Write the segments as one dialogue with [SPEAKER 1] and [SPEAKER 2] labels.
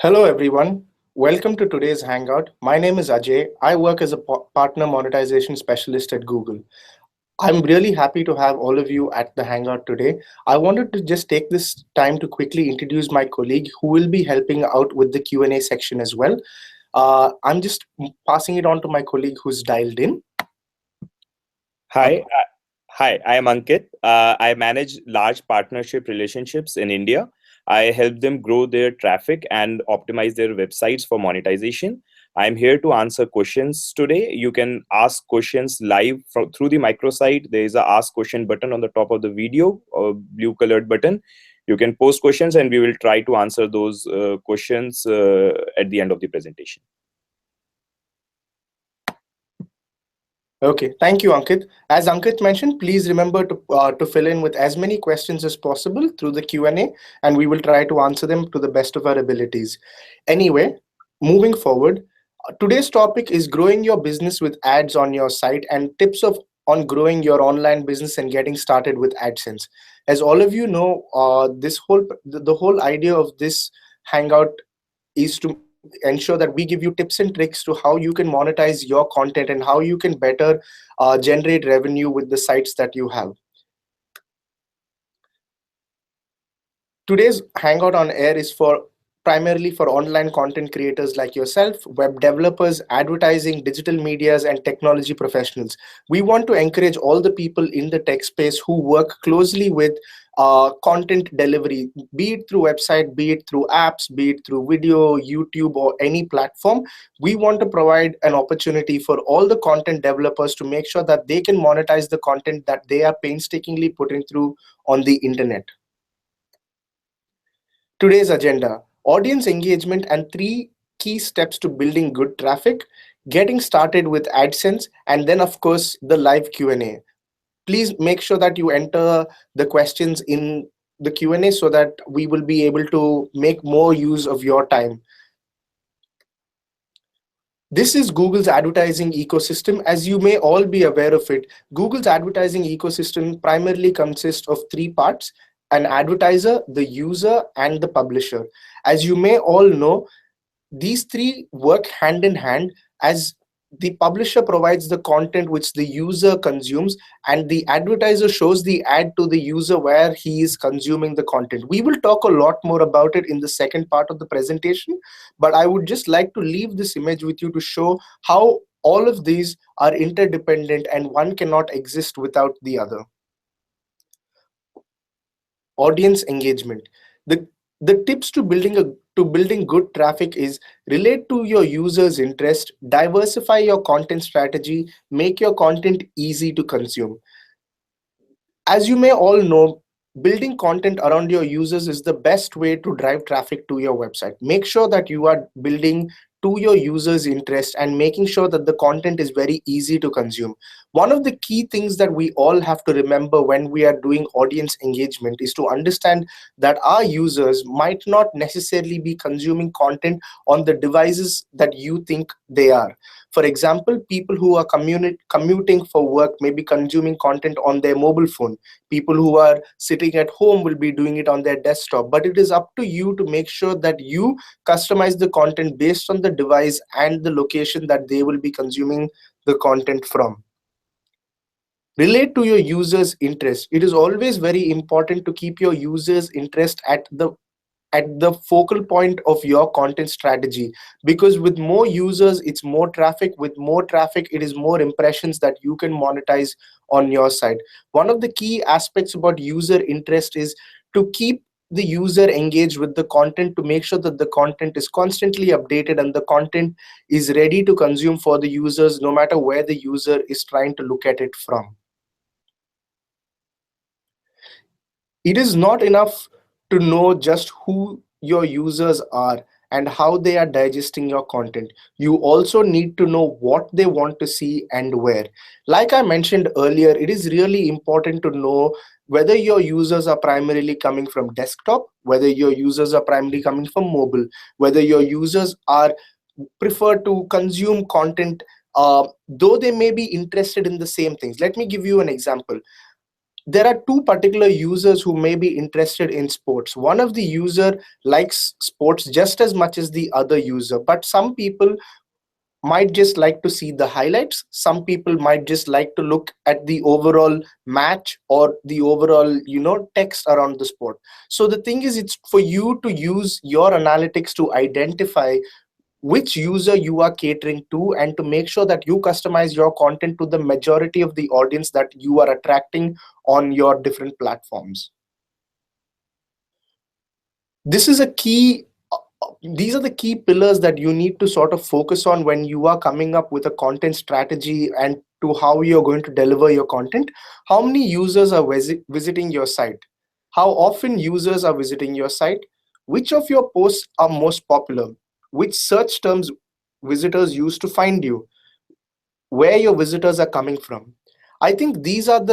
[SPEAKER 1] Hello, everyone. Welcome to today's Hangout. My name is Ajay. I work as a partner monetization specialist at Google. I'm really happy to have all of you at the Hangout today. I wanted to just take this time to quickly introduce my colleague who will be helping out with the Q&A section as well. I'm just passing it on to my colleague who's dialed in.
[SPEAKER 2] Hi, I am Ankit. I manage large partnership relationships in India. I help them grow their traffic and optimize their websites for monetization. I'm here to answer questions today. You can ask questions live through the microsite. There is a ask question button on the top of the video, a blue colored button. You can post questions and we will try to answer those questions at the end of the presentation.
[SPEAKER 1] Okay, thank you, Ankit. As Ankit mentioned, please remember to fill in with as many questions as possible through the Q&A, and we will try to answer them to the best of our abilities. Anyway, moving forward, today's topic is growing your business with ads on your site and tips of on growing your online business and getting started with AdSense. As all of you know, the whole idea of this hangout is to ensure that we give you tips and tricks to how you can monetize your content and how you can better generate revenue with the sites that you have. Today's hangout on air is for primarily for online content creators like yourself, web developers, advertising, digital medias, and technology professionals. We want to encourage all the people in the tech space who work closely with content delivery, be it through website, be it through apps, be it through video, YouTube, or any platform. We want to provide an opportunity for all the content developers to make sure that they can monetize the content that they are painstakingly putting through on the internet. Today's agenda: audience engagement and 3 key steps to building good traffic, getting started with AdSense, and then, of course, the live Q&A. Please make sure that you enter the questions in the Q&A so that we will be able to make more use of your time. This is Google's advertising ecosystem. As you may all be aware of it, Google's advertising ecosystem primarily consists of 3 parts: an advertiser, the user, and the publisher. As you may all know, these 3 work hand in hand, as the publisher provides the content which the user consumes, and the advertiser shows the ad to the user where he is consuming the content. We will talk a lot more about it in the second part of the presentation, but I would just like to leave this image with you to show how all of these are interdependent and one cannot exist without the other. Audience engagement. The tips to building good traffic is: relate to your users' interest, diversify your content strategy, make your content easy to consume. As you may all know, building content around your users is the best way to drive traffic to your website. Make sure that you are building to your users' interest and making sure that the content is very easy to consume. One of the key things that we all have to remember when we are doing audience engagement is to understand that our users might not necessarily be consuming content on the devices that you think they are. For example, people who are commuting for work may be consuming content on their mobile phone. People who are sitting at home will be doing it on their desktop. But it is up to you to make sure that you customize the content based on the device and the location that they will be consuming the content from. Relate to your users' interest. It is always very important to keep your users' interest at the focal point of your content strategy, because with more users it's more traffic. With more traffic, it is more impressions that you can monetize on your site. One of the key aspects about user interest is to keep the user engaged with the content, to make sure that the content is constantly updated and the content is ready to consume for the users, no matter where the user is trying to look at it from. It is not enough to know just who your users are and how they are digesting your content. You also need to know what they want to see and where. Like I mentioned earlier, it is really important to know whether your users are primarily coming from desktop, whether your users are primarily coming from mobile, whether your users are prefer to consume content though they may be interested in the same things. Let me give you an example. there are two particular users who may be interested in sports. One of the user likes sports just as much as the other user, but some people might just like to see the highlights. Some people might just like to look at the overall match or the overall, text around the sport. So the thing is, it's for you to use your analytics to identify which user you are catering to, and to make sure that you customize your content to the majority of the audience that you are attracting on your different platforms. This is a key These are the key pillars that you need to sort of focus on when you are coming up with a content strategy and to how you're going to deliver your content. How many users are visiting your site? How often users are visiting your site? Which of your posts are most popular? Which search terms visitors use to find you? Where your visitors are coming from? I think these are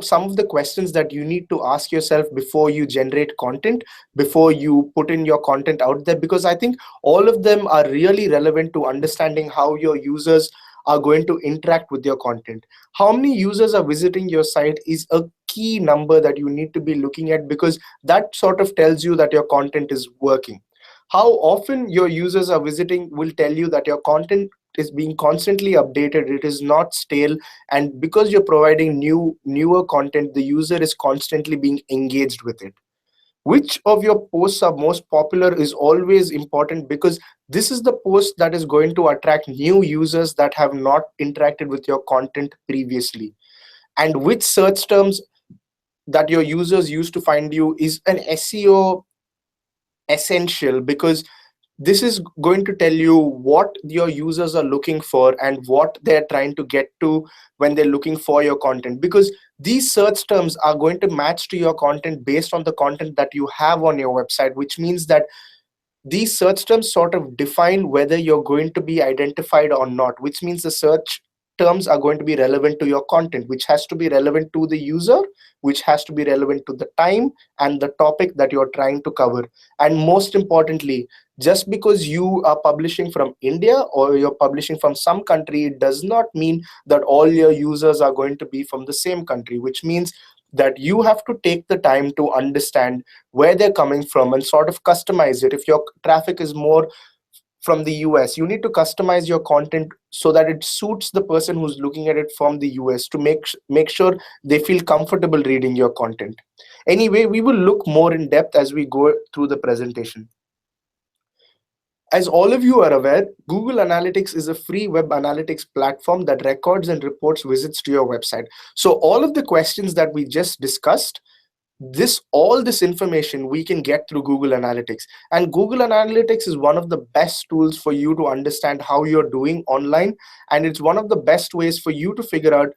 [SPEAKER 1] some of the questions that you need to ask yourself before you generate content, before you put in your content out there, because I think all of them are really relevant to understanding how your users are going to interact with your content. How many users are visiting your site is a key number that you need to be looking at, because that sort of tells you that your content is working. How often your users are visiting will tell you that your content is being constantly updated, it is not stale, and because you're providing newer content, the user is constantly being engaged with it. Which of your posts are most popular is always important, because this is the post that is going to attract new users that have not interacted with your content previously. And which search terms that your users use to find you is an SEO essential, because this is going to tell you what your users are looking for and what they're trying to get to when they're looking for your content, because these search terms are going to match to your content based on the content that you have on your website, which means that these search terms sort of define whether you're going to be identified or not, which means the search terms are going to be relevant to your content, which has to be relevant to the user, which has to be relevant to the time and the topic that you're trying to cover. And most importantly, just because you are publishing from India or you're publishing from some country, it does not mean that all your users are going to be from the same country, which means that you have to take the time to understand where they're coming from and sort of customize it. If your traffic is more from the US, you need to customize your content so that it suits the person who's looking at it from the US, to make sure they feel comfortable reading your content. Anyway, we will look more in depth as we go through the presentation. As all of you are aware, Google Analytics is a free web analytics platform that records and reports visits to your website. So all of the questions that we just discussed, all this information we can get through Google Analytics. And Google Analytics is one of the best tools for you to understand how you're doing online, and it's one of the best ways for you to figure out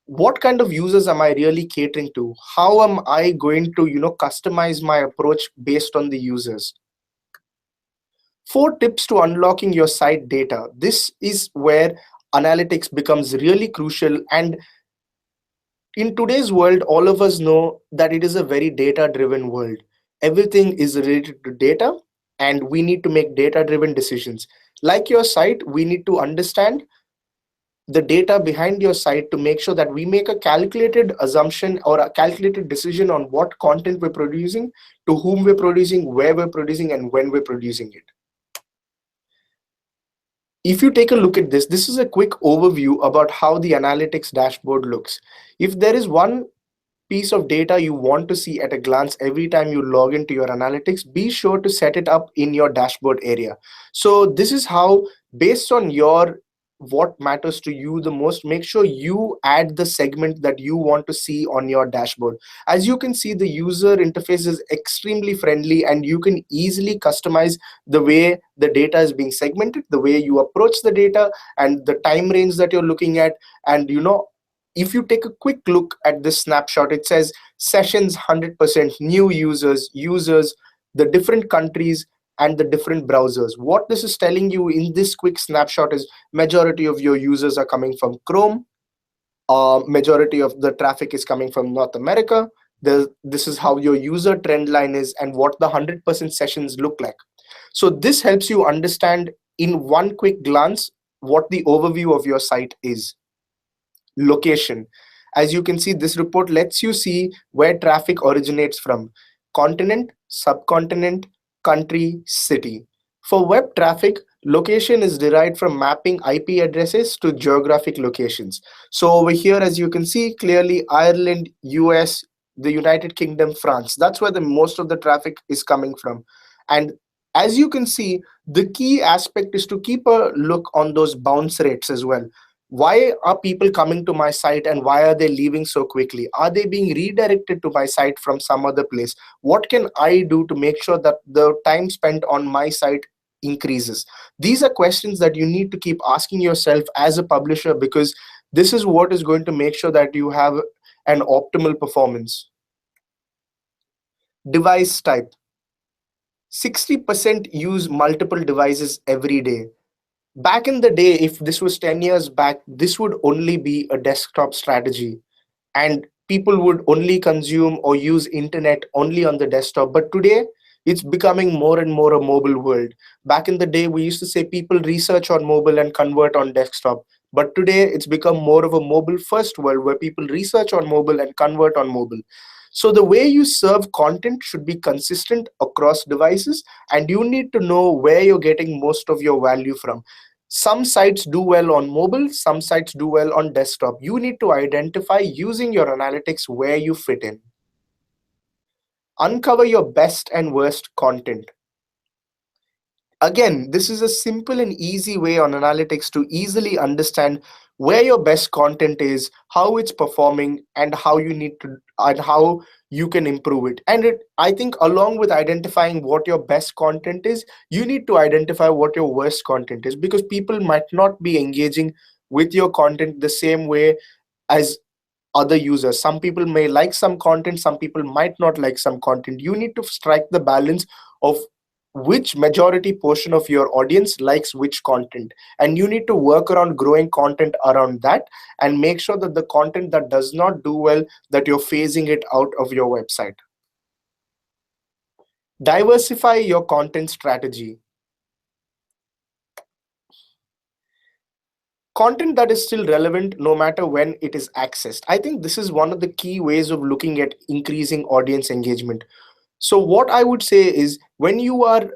[SPEAKER 1] what kind of users am I really catering to, how am I going to customize my approach based on the users. 4 tips to unlocking your site data. This is where analytics becomes really crucial, and in today's world, all of us know that it is a very data driven world. Everything is related to data, and we need to make data driven decisions. Like your site, we need to understand the data behind your site to make sure that we make a calculated assumption or a calculated decision on what content we're producing, to whom we're producing, where we're producing, and when we're producing it. If you take a look at this, this is a quick overview about how the analytics dashboard looks. If there is one piece of data you want to see at a glance every time you log into your analytics, be sure to set it up in your dashboard area. So this is how, based on what matters to you the most, make sure you add the segment that you want to see on your dashboard. As you can see, the user interface is extremely friendly, and you can easily customize the way the data is being segmented, the way you approach the data, and the time range that you're looking at. And if you take a quick look at this snapshot, it says sessions 100%, new users, the different countries, and the different browsers. What this is telling you in this quick snapshot is majority of your users are coming from Chrome, majority of the traffic is coming from North America. This is how your user trend line is and what the 100% sessions look like. So this helps you understand in one quick glance what the overview of your site is. Location. As you can see, this report lets you see where traffic originates from: continent, subcontinent, country, city. For web traffic, location is derived from mapping IP addresses to geographic locations. So over here, as you can see clearly, Ireland, US, the United Kingdom, France, that's where the most of the traffic is coming from. And as you can see, the key aspect is to keep a look on those bounce rates as well. Why are people coming to my site and why are they leaving so quickly? Are they being redirected to my site from some other place? What can I do to make sure that the time spent on my site increases? These are questions that you need to keep asking yourself as a publisher, because this is what is going to make sure that you have an optimal performance. Device type: 60% use multiple devices every day. Back in the day, if this was 10 years back, this would only be a desktop strategy, and people would only consume or use internet only on the desktop. But today, it's becoming more and more a mobile world. Back in the day, we used to say people research on mobile and convert on desktop. But today, it's become more of a mobile first world where people research on mobile and convert on mobile. So the way you serve content should be consistent across devices, and you need to know where you're getting most of your value from. Some sites do well on mobile, some sites do well on desktop. You need to identify using your analytics where you fit in. Uncover your best and worst content. Again, this is a simple and easy way on analytics to easily understand where your best content is, how it's performing, and how you need to and how you can improve it. And I think along with identifying what your best content is, you need to identify what your worst content is, because people might not be engaging with your content the same way as other users. Some people may like some content, some people might not like some content. You need to strike the balance of which majority portion of your audience likes which content, and you need to work around growing content around that, and make sure that the content that does not do well, that you're phasing it out of your website. Diversify your content strategy. Content that is still relevant no matter when it is accessed. I think this is one of the key ways of looking at increasing audience engagement. So what I would say is, when you are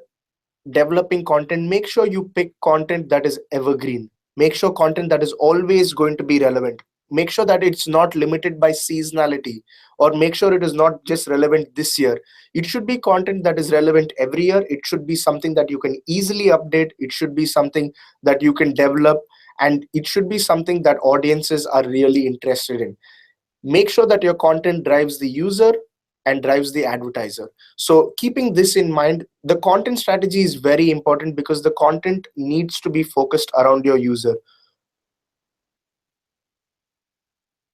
[SPEAKER 1] developing content, make sure you pick content that is evergreen. Make sure content that is always going to be relevant. Make sure that it's not limited by seasonality, or make sure it is not just relevant this year. It should be content that is relevant every year. It should be something that you can easily update. It should be something that you can develop, and it should be something that audiences are really interested in. Make sure that your content drives the user and drives the advertiser. So keeping this in mind, the content strategy is very important, because the content needs to be focused around your user.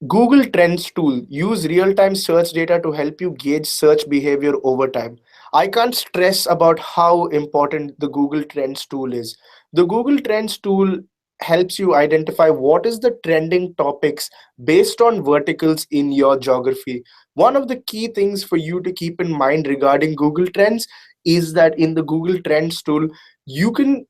[SPEAKER 1] Google Trends tool: use real-time search data to help you gauge search behavior over time. I can't stress about how important the Google Trends tool is. The Google Trends tool helps you identify what is the trending topics based on verticals in your geography. One of the key things for you to keep in mind regarding Google Trends is that in the Google Trends tool, you can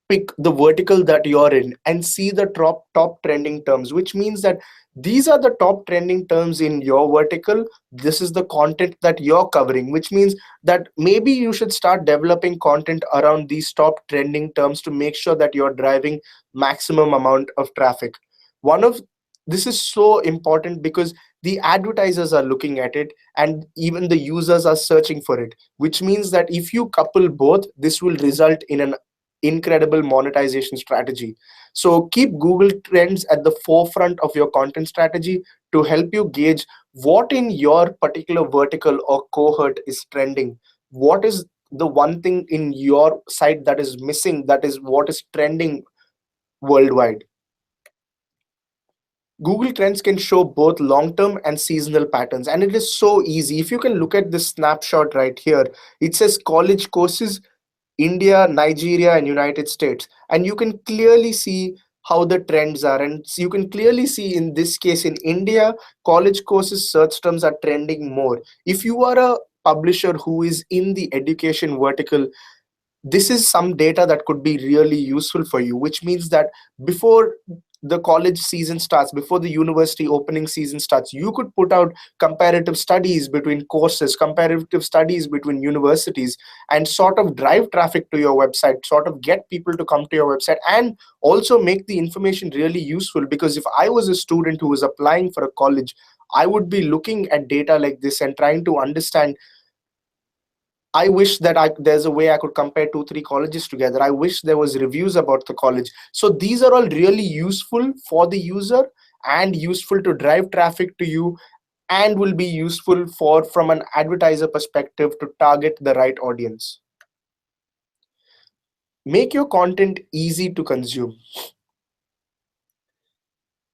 [SPEAKER 1] pick the vertical that you're in and see the top trending terms, which means that these are the top trending terms in your vertical. This is the content that you're covering, which means that maybe you should start developing content around these top trending terms to make sure that you're driving maximum amount of traffic. One of This is so important because the advertisers are looking at it, and even the users are searching for it, which means that if you couple both, this will result in an incredible monetization strategy. So keep Google Trends at the forefront of your content strategy to help you gauge what in your particular vertical or cohort is trending. What is the one thing in your site that is missing, that is what is trending worldwide. Google Trends can show both long-term and seasonal patterns, and it is so easy. If you can look at this snapshot right here, it says college courses, India, Nigeria, and United States. And you can clearly see how the trends are. And you can clearly see in this case, in India, college courses search terms are trending more. If you are a publisher who is in the education vertical, this is some data that could be really useful for you, which means that before the college season starts, before the university opening season starts, you could put out comparative studies between courses, comparative studies between universities, and sort of drive traffic to your website, sort of get people to come to your website, and also make the information really useful. Because if I was a student who was applying for a college, I would be looking at data like this and trying to understand. I wish that there's a way I could compare two, three colleges together. I wish there was reviews about the college. So these are all really useful for the user and useful to drive traffic to you, and will be useful for from an advertiser perspective to target the right audience. Make your content easy to consume.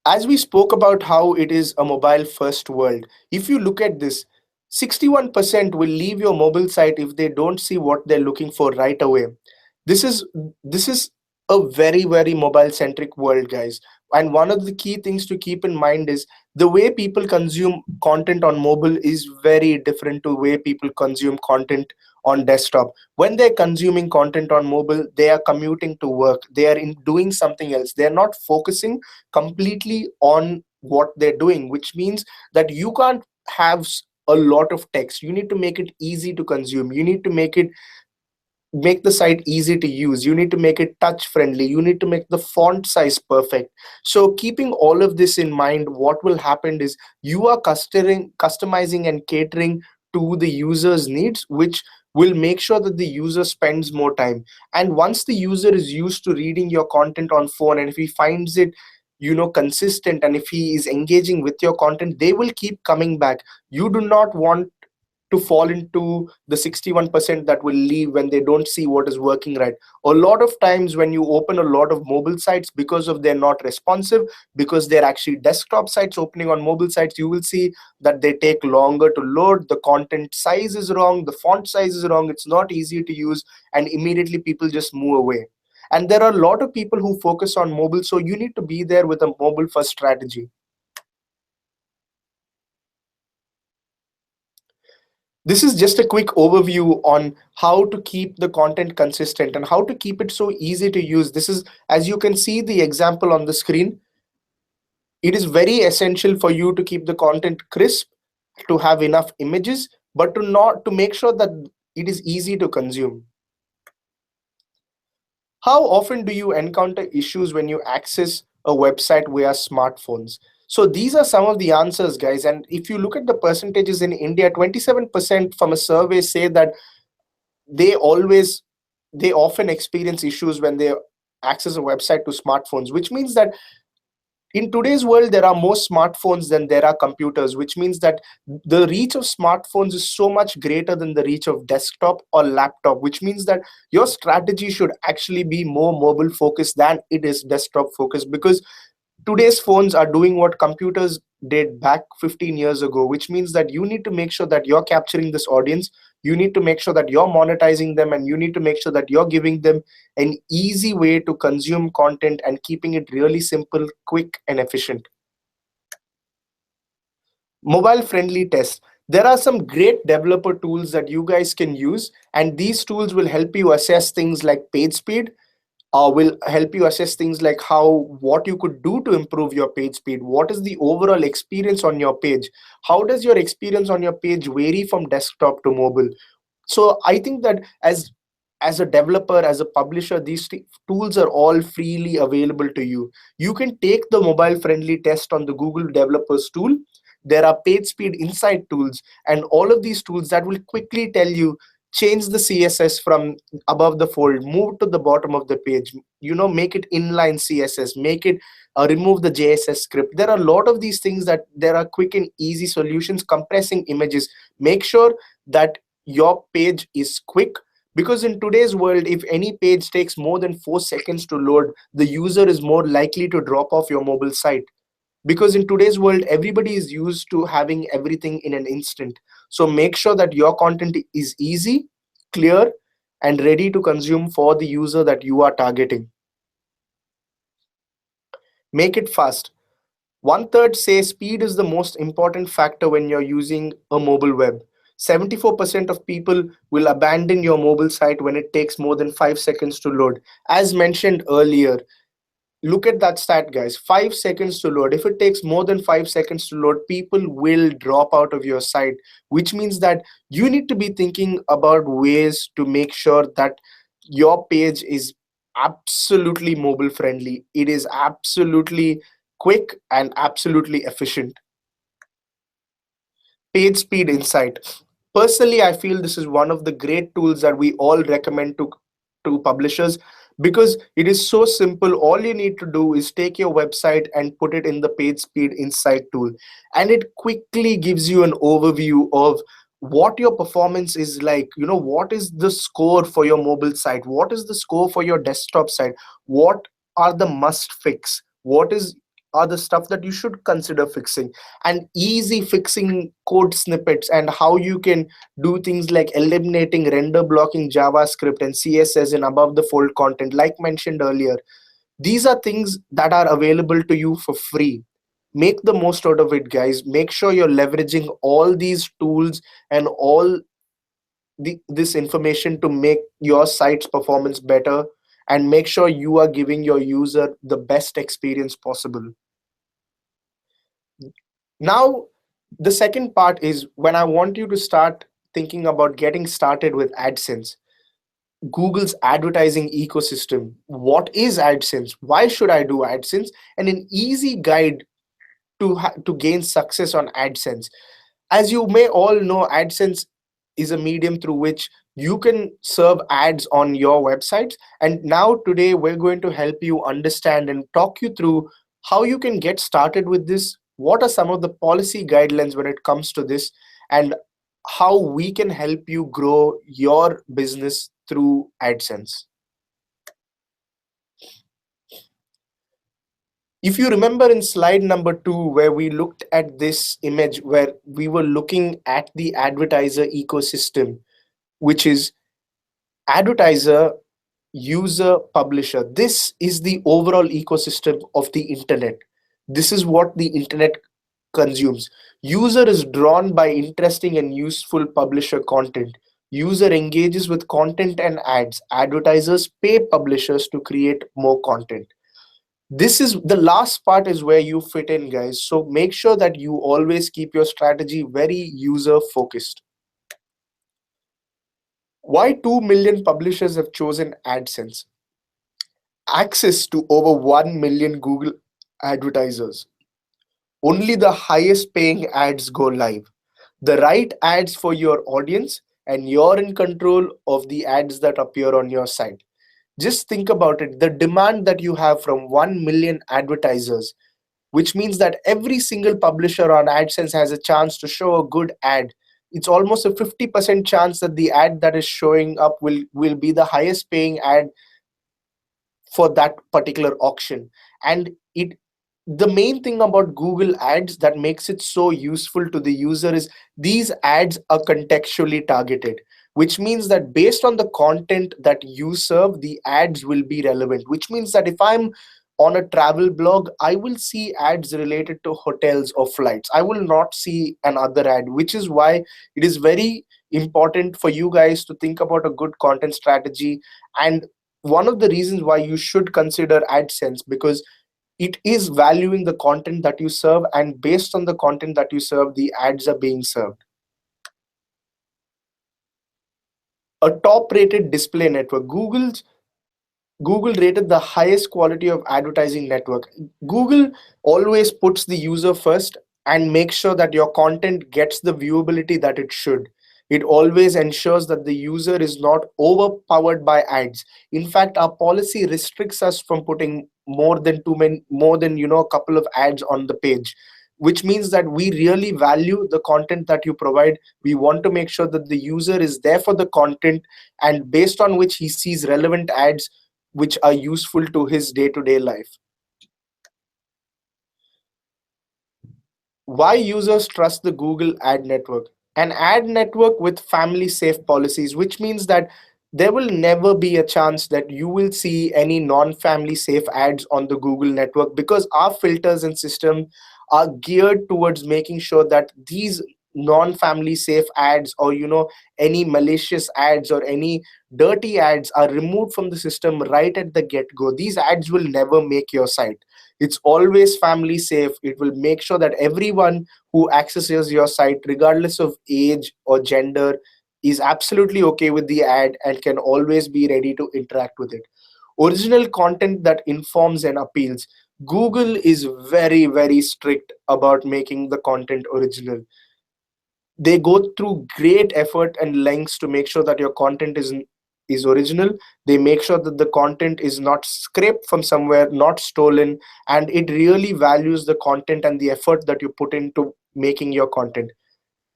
[SPEAKER 1] As we spoke about how it is a mobile first world, if you look at this, 61% will leave your mobile site if they don't see what they're looking for right away. This is a very, very mobile centric world, guys. And one of the key things to keep in mind is the way people consume content on mobile is very different to way people consume content on desktop. When they're consuming content on mobile, they are commuting to work, they are in doing something else, they're not focusing completely on what they're doing, which means that you can't have a lot of text. You need to make it easy to consume. You need to make the site easy to use. You need to make it touch friendly. You need to make the font size perfect. So keeping all of this in mind, what will happen is you are customizing and catering to the user's needs, which will make sure that the user spends more time. And once the user is used to reading your content on phone, and if he finds it consistent, and if he is engaging with your content, they will keep coming back. You do not want to fall into the 61% that will leave when they don't see what is working right. A lot of times when you open a lot of mobile sites, because of they're not responsive, because they're actually desktop sites opening on mobile sites, you will see that they take longer to load, the content size is wrong, the font size is wrong, it's not easy to use, and immediately people just move away. And there are a lot of people who focus on mobile, so you need to be there with a mobile first strategy. This is just a quick overview on how to keep the content consistent and how to keep it so easy to use. This is, as you can see the example on the screen, it is very essential for you to keep the content crisp, to have enough images, but to make sure that it is easy to consume. How often do you encounter issues when you access a website via smartphones? So these are some of the answers, guys. And if you look at the percentages in India, 27% from a survey say that they always they often experience issues when they access a website to smartphones, which means that in today's world there are more smartphones than there are computers, which means that the reach of smartphones is so much greater than the reach of desktop or laptop, which means that your strategy should actually be more mobile focused than it is desktop focused, because today's phones are doing what computers did back 15 years ago, which means that you need to make sure that you're capturing this audience, you need to make sure that you're monetizing them, and you need to make sure that you're giving them an easy way to consume content and keeping it really simple, quick, and efficient. Mobile friendly tests. There are some great developer tools that you guys can use, and these tools will help you assess things like page speed, will help you assess things like what you could do to improve your page speed, what is the overall experience on your page, how does your experience on your page vary from desktop to mobile. So I think that as a developer, as a publisher, these tools are all freely available to you. You can take the mobile friendly test on the Google developers tool. There are page speed insight tools, and all of these tools that will quickly tell you, change the css from above the fold, move to the bottom of the page, make it inline css, make it remove the jss script. There are a lot of these things that there are quick and easy solutions. Compressing images, make sure that your page is quick, because in today's world, if any page takes more than 4 seconds to load, the user is more likely to drop off your mobile site, because in today's world everybody is used to having everything in an instant. So make sure that your content is easy, clear, and ready to consume for the user that you are targeting. Make it fast. One third say speed is the most important factor when you're using a mobile web. 74% of people will abandon your mobile site when it takes more than 5 seconds to load. As mentioned earlier, Look at that stat, guys. 5 seconds to load. If it takes more than 5 seconds to load, people will drop out of your site, which means that you need to be thinking about ways to make sure that your page is absolutely mobile friendly. It is absolutely quick and absolutely efficient. Page speed insight. Personally, I feel this is one of the great tools that we all recommend to publishers, because it is so simple. All you need to do is take your website and put it in the page speed insight tool, and it quickly gives you an overview of what your performance is like. What is the score for your mobile site, what is the score for your desktop site, what are the must fix, what is are the stuff that you should consider fixing, and easy fixing code snippets, and how you can do things like eliminating render blocking JavaScript and CSS in above the fold content, like mentioned earlier. These are things that are available to you for free. Make the most out of it, guys. Make sure you're leveraging all these tools and all this information to make your site's performance better, and make sure you are giving your user the best experience possible. Now, the second part is when I want you to start thinking about getting started with AdSense, Google's advertising ecosystem. What is AdSense? Why should I do AdSense? And an easy guide to gain success on AdSense. As you may all know, AdSense is a medium through which you can serve ads on your websites. And now, today, we're going to help you understand and talk you through how you can get started with this. What are some of the policy guidelines when it comes to this, and how we can help you grow your business through AdSense. If you remember in slide number 2, where we looked at this image where we were looking at the advertiser ecosystem, which is advertiser, user, publisher. This is the overall ecosystem of the internet. This is what the internet consumes. User is drawn by interesting and useful publisher content. User engages with content and ads. Advertisers pay publishers to create more content. This is the last part is where you fit in, guys. So make sure that you always keep your strategy very user focused. Why 2 million publishers have chosen AdSense? Access to over 1 million Google advertisers. Only the highest paying ads go live. The right ads for your audience, and you're in control of the ads that appear on your site. Just think about it, the demand that you have from 1 million advertisers, which means that every single publisher on AdSense has a chance to show a good ad. It's almost a 50% chance that the ad that is showing up will be the highest paying ad for that particular auction. And it the main thing about Google ads that makes it so useful to the user is these ads are contextually targeted, which means that based on the content that you serve, the ads will be relevant, which means that if I'm on a travel blog, I will see ads related to hotels or flights. I will not see another ad, which is why it is very important for you guys to think about a good content strategy. And one of the reasons why you should consider AdSense, because it is valuing the content that you serve, and based on the content that you serve, the ads are being served. A top rated display network. Google rated the highest quality of advertising network. Google always puts the user first and makes sure that your content gets the viewability that it should. It always ensures that the user is not overpowered by ads. In fact, our policy restricts us from putting more than a couple of ads on the page, which means that we really value the content that you provide. We want to make sure that the user is there for the content, and based on which he sees relevant ads which are useful to his day-to-day life. Why users trust the Google ad network? An ad network with family safe policies, which means that there will never be a chance that you will see any non-family safe ads on the Google network, because our filters and system are geared towards making sure that these non-family safe ads, or any malicious ads or any dirty ads are removed from the system right at the get-go. These ads will never make your site. It's always family safe. It will make sure that everyone who accesses your site, regardless of age or gender, is absolutely okay with the ad and can always be ready to interact with it. Original content that informs and appeals. Google is very, very strict about making the content original. They go through great effort and lengths to make sure that your content is original. They make sure that the content is not scraped from somewhere, not stolen, and it really values the content and the effort that you put into making your content.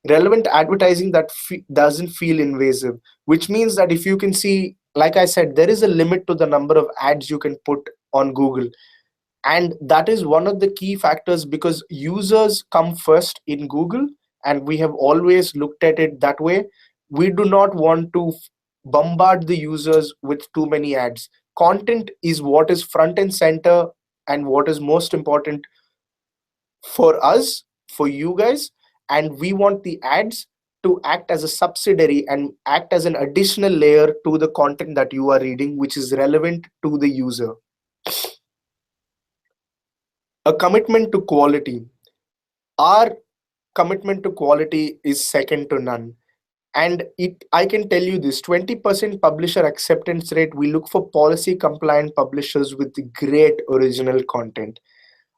[SPEAKER 1] Relevant advertising that doesn't feel invasive, which means that if you can see, like I said, there is a limit to the number of ads you can put on Google, and that is one of the key factors because users come first in Google, and we have always looked at it that way. We do not want to bombard the users with too many ads. Content is what is front and center, and what is most important for us, for you guys, and we want the ads to act as a subsidiary and act as an additional layer to the content that you are reading, which is relevant to the user. A commitment to quality. Our commitment to quality is second to none. And I can tell you this, 20% publisher acceptance rate. We look for policy compliant publishers with great original content.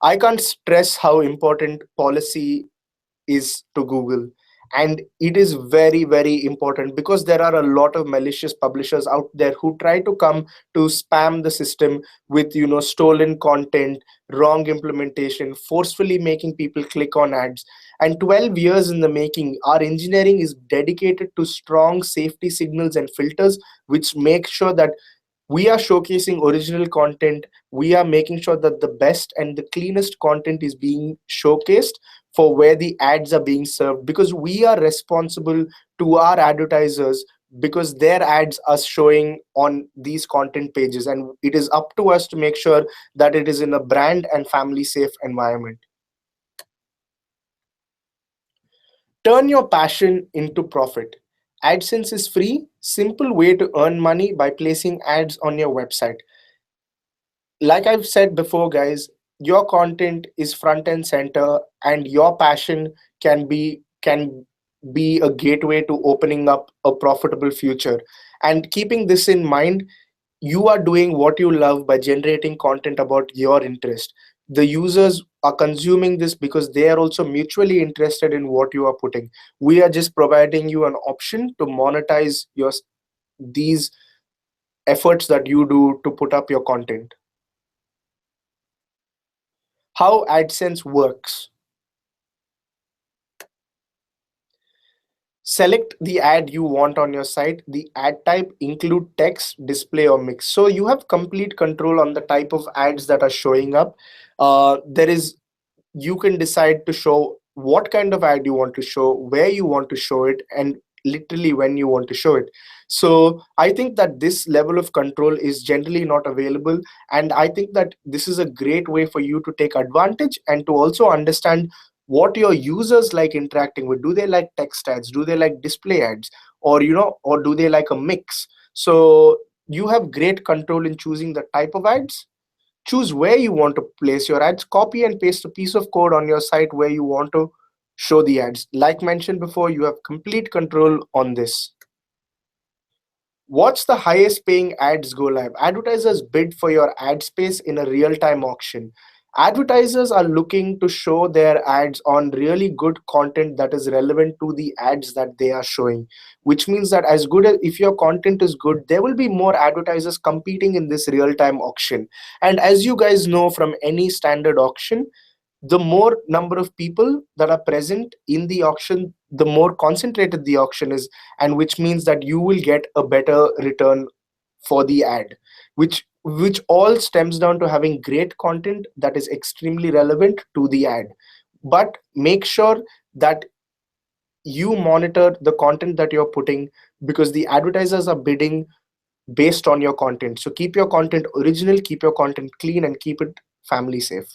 [SPEAKER 1] I can't stress how important policy is to Google. And it is very, very important because there are a lot of malicious publishers out there who try to come to spam the system with, stolen content, wrong implementation, forcefully making people click on ads. And 12 years in the making, our engineering is dedicated to strong safety signals and filters, which make sure that we are showcasing original content. We are making sure that the best and the cleanest content is being showcased for where the ads are being served, because we are responsible to our advertisers, because their ads are showing on these content pages, and it is up to us to make sure that it is in a brand and family safe environment. Turn your passion into profit. AdSense is free, simple way to earn money by placing ads on your website. Like I've said before, guys, your content is front and center, and your passion can be a gateway to opening up a profitable future. And keeping this in mind, you are doing what you love by generating content about your interest. The users are consuming this because they are also mutually interested in what you are putting. We are just providing you an option to monetize these efforts that you do to put up your content. How AdSense works. Select the ad you want on your site. The ad type include text, display, or mix. So you have complete control on the type of ads that are showing up. There is You can decide to show what kind of ad you want to show, where you want to show it, and literally when you want to show it. So I think that this level of control is generally not available, and I think that this is a great way for you to take advantage and to also understand what your users like interacting with. Do they like text ads? Do they like display ads? Or do they like a mix? So you have great control in choosing the type of ads. Choose where you want to place your ads. Copy and paste a piece of code on your site where you want to show the ads. Like mentioned before, you have complete control on this. What's the highest paying ads go live? Advertisers bid for your ad space in a real time auction. Advertisers are looking to show their ads on really good content that is relevant to the ads that they are showing, which means that as good as if your content is good, there will be more advertisers competing in this real time auction. And as you guys know from any standard auction, the more number of people that are present in the auction, the more concentrated the auction is, and which means that you will get a better return for the ad, which all stems down to having great content that is extremely relevant to the ad. But make sure that you monitor the content that you're putting, because the advertisers are bidding based on your content. So keep your content original, keep your content clean, and keep it family safe.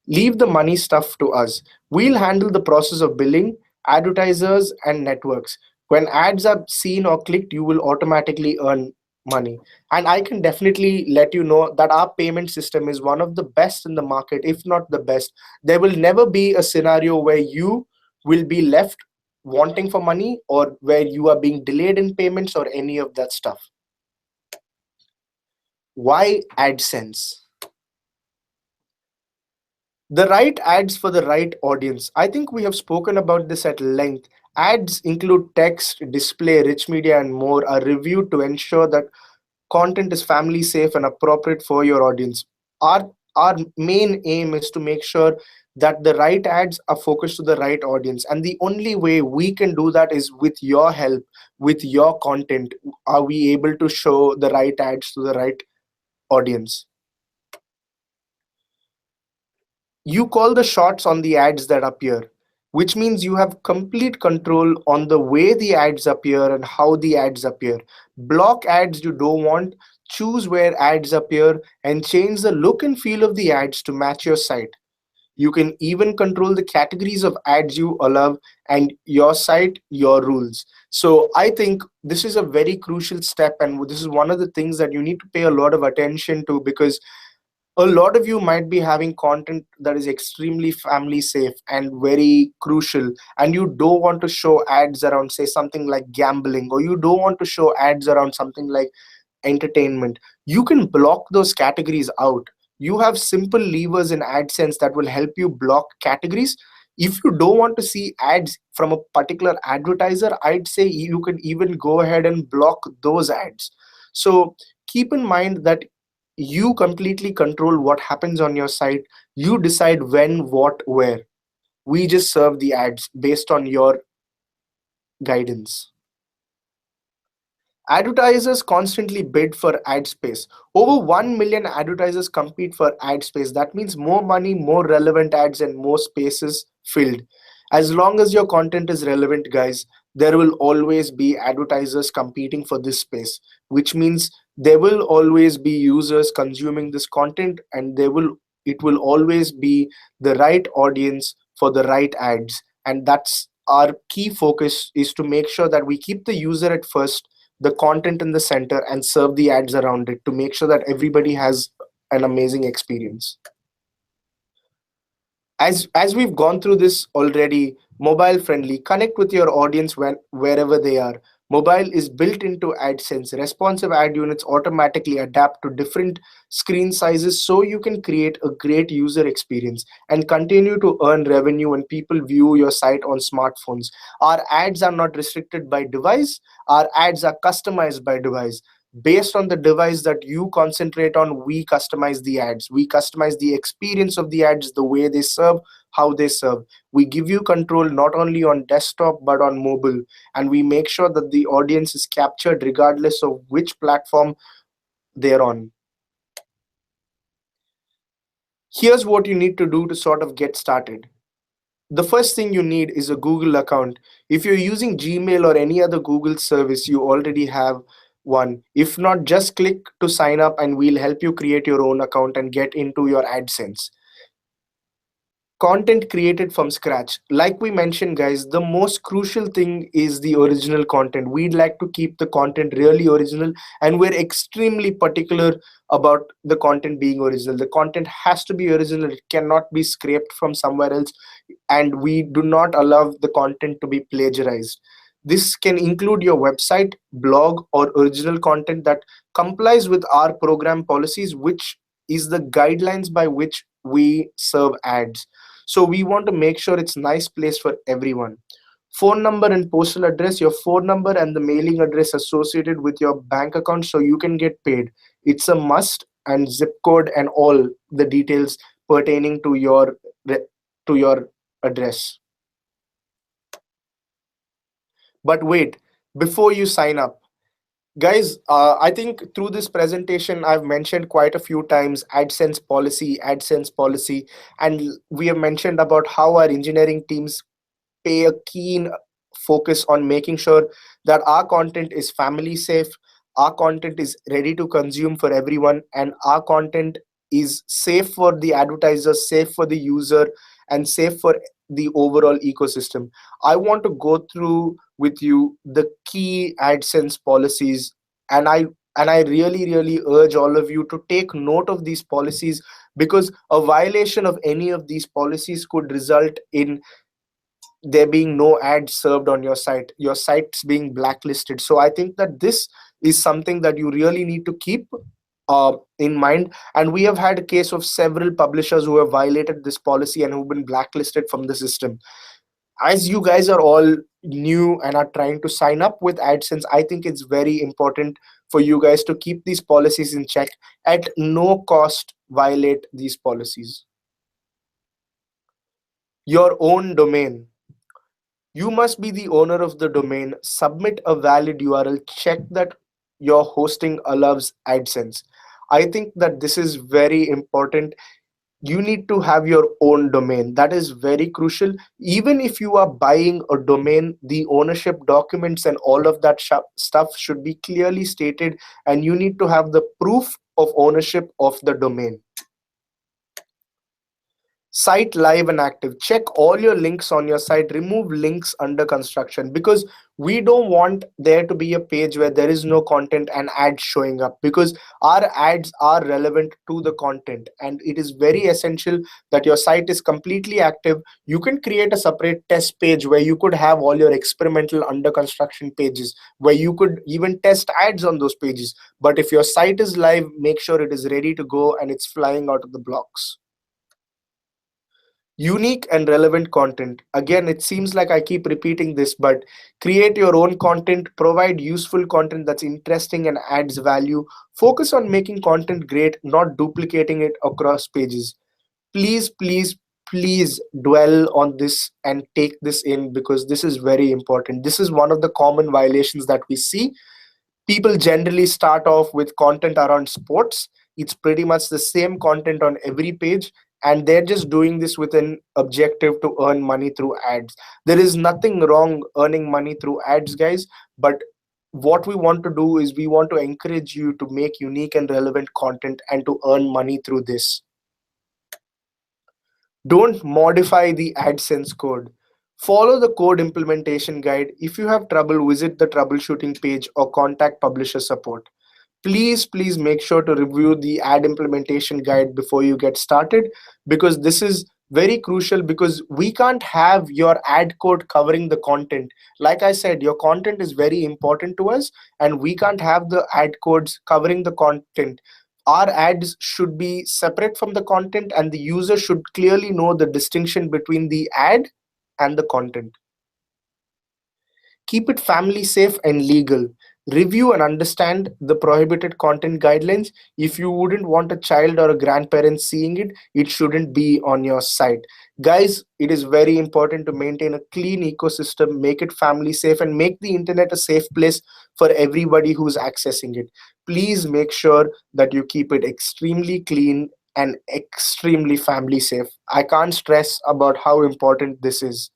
[SPEAKER 1] Leave the money stuff to us. We'll handle the process of billing, advertisers and networks. When ads are seen or clicked, you will automatically earn money. And I can definitely let you know that our payment system is one of the best in the market, if not the best. There will never be a scenario where you will be left wanting for money, or where you are being delayed in payments or any of that stuff. Why AdSense? The right ads for the right audience. I think we have spoken about this at length. Ads include text, display, rich media, and more are reviewed to ensure that content is family safe and appropriate for your audience. Our main aim is to make sure that the right ads are focused to the right audience. And the only way we can do that is with your help, with your content. Are we able to show the right ads to the right audience? You call the shots on the ads that appear, which means you have complete control on the way the ads appear and how the ads appear. Block ads you don't want, choose where ads appear, and change the look and feel of the ads to match your site. You can even control the categories of ads you allow and your site, your rules. So I think this is a very crucial step, and this is one of the things that you need to pay a lot of attention to, because a lot of you might be having content that is extremely family safe and very crucial, and you don't want to show ads around, say, something like gambling, or you don't want to show ads around something like entertainment. You can block those categories out. You have simple levers in AdSense that will help you block categories. If you don't want to see ads from a particular advertiser, I'd say you can even go ahead and block those ads. So keep in mind that you completely control what happens on your site. You decide when, what, where. We just serve the ads based on your guidance. Advertisers constantly bid for ad space. Over 1 million advertisers compete for ad space. That means more money, more relevant ads, and more spaces filled. As long as your content is relevant, guys, there will always be advertisers competing for this space, which means there will always be users consuming this content, and it will always be the right audience for the right ads. And that's our key focus, is to make sure that we keep the user at first, the content in the center, and serve the ads around it to make sure that everybody has an amazing experience. As we've gone through this already, mobile friendly, connect with your audience wherever they are. Mobile is built into AdSense. Responsive ad units automatically adapt to different screen sizes, so you can create a great user experience and continue to earn revenue when people view your site on smartphones. Our ads are not restricted by device. Our ads are customized by device. Based on the device that you concentrate on, we customize the ads. We customize the experience of the ads, the way they serve, how they serve. We give you control not only on desktop but on mobile, and we make sure that the audience is captured regardless of which platform they're on. Here's what you need to do to sort of get started. The first thing you need is a Google account. If you're using Gmail or any other Google service, you already have one. If not, just click to sign up and we'll help you create your own account and get into your AdSense. Content created from scratch. Like we mentioned, guys, the most crucial thing is the original content. We'd like to keep the content really original, and we're extremely particular about the content being original. The content has to be original, it cannot be scraped from somewhere else, and we do not allow the content to be plagiarized. This can include your website, blog, or original content that complies with our program policies, which is the guidelines by which we serve ads. So we want to make sure it's nice place for everyone. Phone number and postal address, your phone number and the mailing address associated with your bank account so you can get paid. It's a must, and zip code and all the details pertaining to your address. But wait, before you sign up, guys, I think through this presentation I've mentioned quite a few times AdSense policy, and we have mentioned about how our engineering teams pay a keen focus on making sure that our content is family safe, our content is ready to consume for everyone, and our content is safe for the advertiser, safe for the user, and safe for the overall ecosystem. I want to go through with you the key AdSense policies, and I really urge all of you to take note of these policies, because a violation of any of these policies could result in there being no ads served on your site's being blacklisted. So I think that this is something that you really need to keep in mind. And we have had a case of several publishers who have violated this policy and who've been blacklisted from the system. As you guys are all new and are trying to sign up with AdSense, I think it's very important for you guys to keep these policies in check. At no cost violate these policies. Your own domain. You must be the owner of the domain. Submit a valid URL. Check that your hosting allows AdSense. I think that this is very important. You need to have your own domain. That is very crucial. Even if you are buying a domain, the ownership documents and all of that stuff should be clearly stated, and you need to have the proof of ownership of the domain. Site live and active. Check all your links on your site. Remove links under construction, because we don't want there to be a page where there is no content and ads showing up, because our ads are relevant to the content, and it is very essential that your site is completely active. You can create a separate test page where you could have all your experimental under construction pages, where you could even test ads on those pages. But if your site is live, make sure it is ready to go and it's flying out of the blocks. Unique and relevant content. Again, it seems like I keep repeating this, but create your own content, provide useful content that's interesting and adds value. Focus on making content great, not duplicating it across pages. Please dwell on this and take this in, because this is very important. This is one of the common violations that we see. People generally start off with content around sports. It's pretty much the same content on every page, and they're just doing this with an objective to earn money through ads. There is nothing wrong earning money through ads, guys, but what we want to do is we want to encourage you to make unique and relevant content and to earn money through this. Don't modify the AdSense code. Follow the code implementation guide. If you have trouble, visit the troubleshooting page or contact publisher support. Please make sure to review the ad implementation guide before you get started, because this is very crucial, because we can't have your ad code covering the content. Like I said, your content is very important to us, and we can't have the ad codes covering the content. Our ads should be separate from the content, and the user should clearly know the distinction between the ad and the content. Keep it family safe and legal. Review and understand the prohibited content guidelines. If you wouldn't want a child or a grandparent seeing it, it shouldn't be on your site. Guys, it is very important to maintain a clean ecosystem, make it family safe, and make the internet a safe place for everybody who's accessing it. Please make sure that you keep it extremely clean and extremely family safe. I can't stress about how important this is.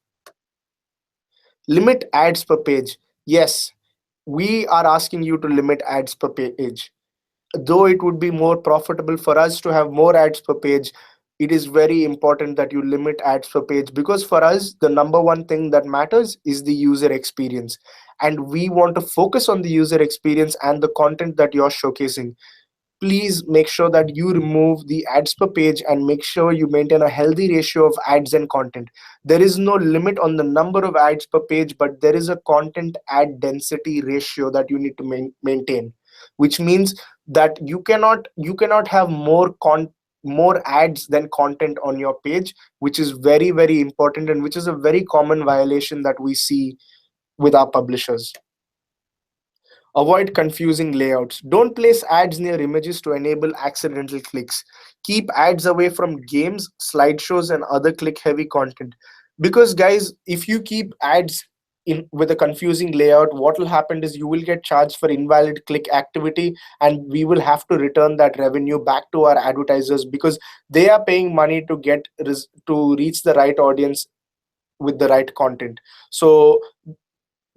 [SPEAKER 1] Limit ads per page. Yes, we are asking you to limit ads per page. Though it would be more profitable for us to have more ads per page, it is very important that you limit ads per page, because for us, the number one thing that matters is the user experience. And we want to focus on the user experience and the content that you're showcasing. Please make sure that you remove the ads per page and make sure you maintain a healthy ratio of ads and content. There is no limit on the number of ads per page, but there is a content ad density ratio that you need to maintain, which means that you cannot have more ads than content on your page, which is very important, and which is a very common violation that we see with our publishers. Avoid confusing layouts. Don't place ads near images to enable accidental clicks. Keep ads away from games, slideshows, and other click-heavy content. Because guys, if you keep ads in with a confusing layout, what will happen is you will get charged for invalid click activity, and we will have to return that revenue back to our advertisers, because they are paying money to to reach the right audience with the right content. So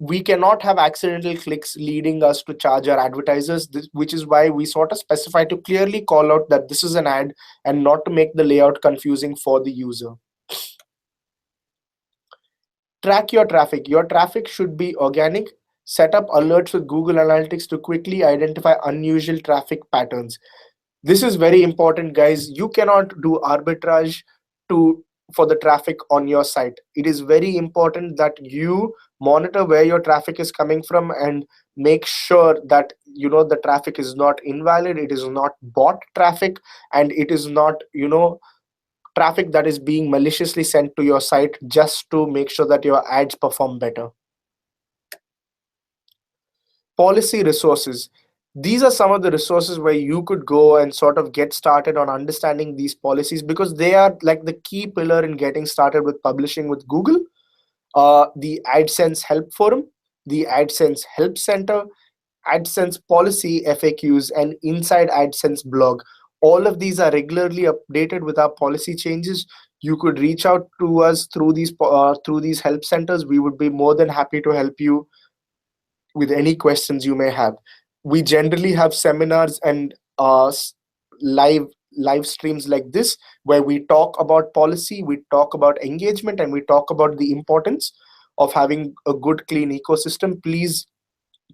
[SPEAKER 1] we cannot have accidental clicks leading us to charge our advertisers, which is why we sort of specify to clearly call out that this is an ad and not to make the layout confusing for the user. Track your traffic. Your traffic should be organic. Set up alerts with Google Analytics to quickly identify unusual traffic patterns. This is very important, guys. You cannot do arbitrage to for the traffic on your site. It is very important that you monitor where your traffic is coming from and make sure that the traffic is not invalid, it is not bot traffic, and it is not traffic that is being maliciously sent to your site just to make sure that your ads perform better. Policy resources. These are some of the resources where you could go and sort of get started on understanding these policies, because they are like the key pillar in getting started with publishing with Google. The AdSense Help Forum, the AdSense Help Center, AdSense Policy FAQs, and Inside AdSense blog. All of these are regularly updated with our policy changes. You could reach out to us through these help centers. We would be more than happy to help you with any questions you may have. We generally have seminars and live live streams like this, where we talk about policy, we talk about engagement, and we talk about the importance of having a good clean ecosystem. Please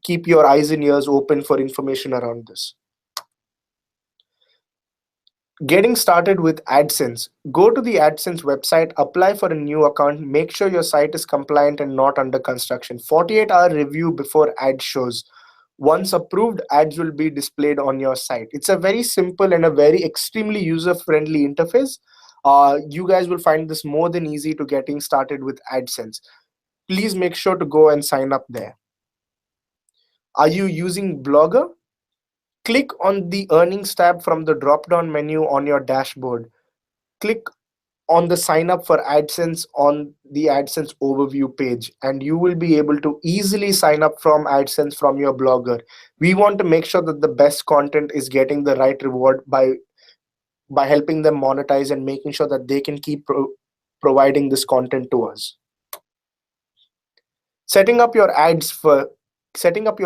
[SPEAKER 1] keep your eyes and ears open for information around this. Getting started with AdSense. Go to the AdSense website, apply for a new account, make sure your site is compliant and not under construction. 48-hour review before ad shows. Once approved, ads will be displayed on your site. It's a very simple and a very extremely user-friendly interface. You guys will find this more than easy to getting started with AdSense. Please make sure to go and sign up there. Are you using Blogger? Click on the earnings tab from the drop-down menu on your dashboard. Click on the sign up for AdSense on the AdSense overview page, and you will be able to easily sign up from AdSense from your blogger. We want to make sure that the best content is getting the right reward by helping them monetize and making sure that they can keep providing this content to us. Setting up your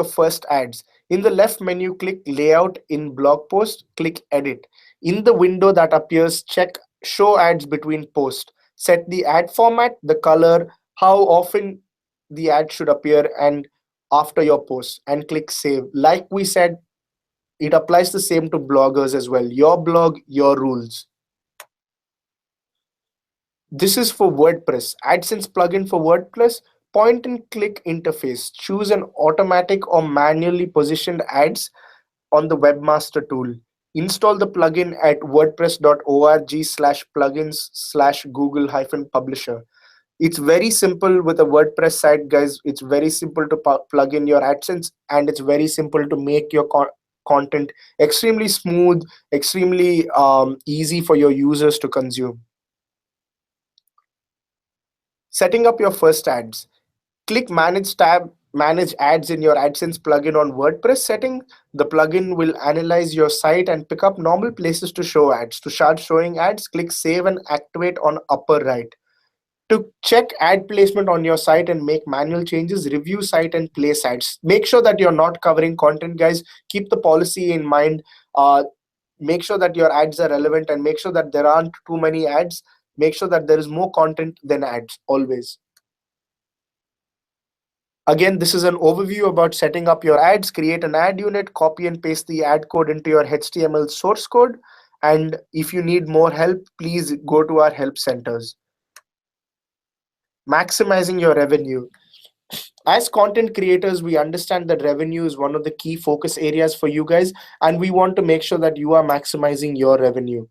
[SPEAKER 1] first ads. In the left menu, click Layout. In Blog Post, click Edit. In the window that appears, check Show Ads Between Posts. Set the ad format, the color, how often the ad should appear, and after your post, and click Save. Like we said, it applies the same to bloggers as well. Your blog, your rules. This is for WordPress. AdSense plugin for WordPress. Point and click interface. Choose an automatic or manually positioned ads on the webmaster tool. Install the plugin at wordpress.org/plugins/google-publisher. It's very simple with a WordPress site, guys. It's very simple to plug in your AdSense, and it's very simple to make your content extremely smooth, extremely easy for your users to consume. Setting up your first ads. Click Manage tab, Manage Ads in your AdSense plugin on WordPress setting. The plugin will analyze your site and pick up normal places to show ads. To start showing ads, click Save and Activate on upper right. To check ad placement on your site and make manual changes, review site and place ads. Make sure that you're not covering content, guys. Keep the policy in mind. Make sure that your ads are relevant, and make sure that there aren't too many ads. Make sure that there is more content than ads, always. Again, this is an overview about setting up your ads. Create an ad unit, copy and paste the ad code into your HTML source code. And if you need more help, please go to our help centers. Maximizing your revenue. As content creators, we understand that revenue is one of the key focus areas for you guys, and we want to make sure that you are maximizing your revenue.